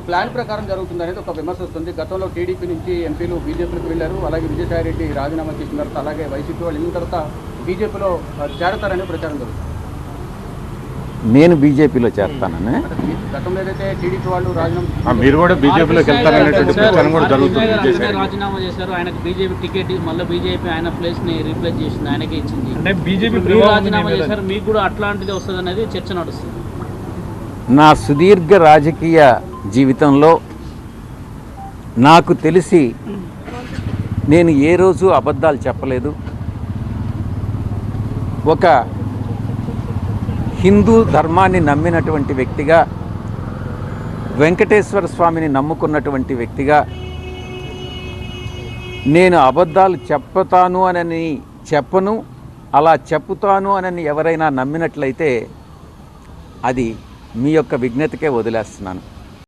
Plan ప్రకారం జరుగుతుంది అనేది ఒక విమర్శ వస్తుంది. గతంలో టీడీపీ నుంచి ఎంపీలు బీజేపీకి వెళ్ళారు. అలాగే విజయసాయి రెడ్డి రాజీనామా చేసిన తర్వాత అలాగే వైసీపీ వాళ్ళు వెళ్ళిన తర్వాత బీజేపీలో చేరతారనే ప్రచారం జరుగుతుంది. నేను బీజేపీలో చేరతానని గతంలో ఏదైతే టీడీపీ వాళ్ళు రాజీనామా మీరు కూడా బీజేపీలోకి వెళ్తారనేటువంటి ప్రచారం కూడా జరుగుతుంది. రాజీనామా చేశారు, ఆయనకు బీజేపీ టికెట్ మళ్ళీ బీజేపీ ఆయన ప్లేస్ ని రీప్లేస్ చేసింది, ఆయనకే ఇచ్చింది. అంటే బీజేపీ రాజీనామా చేశారు, మీకు కూడా అట్లాంటిది వస్తుంది అనేది చర్చ నడుస్తుంది. నా సుదీర్ఘ రాజకీయ జీవితంలో నాకు తెలిసి నేను ఏ రోజు అబద్ధాలు చెప్పలేదు. ఒక హిందూ ధర్మాన్ని నమ్మినటువంటి వ్యక్తిగా, వెంకటేశ్వర స్వామిని నమ్ముకున్నటువంటి వ్యక్తిగా నేను అబద్ధాలు చెప్పుతాను అని చెప్పను. అలా చెప్పుతాను అని ఎవరైనా నమ్మినట్లయితే అది మీ యొక్క విజ్ఞతకే వదిలేస్తున్నాను.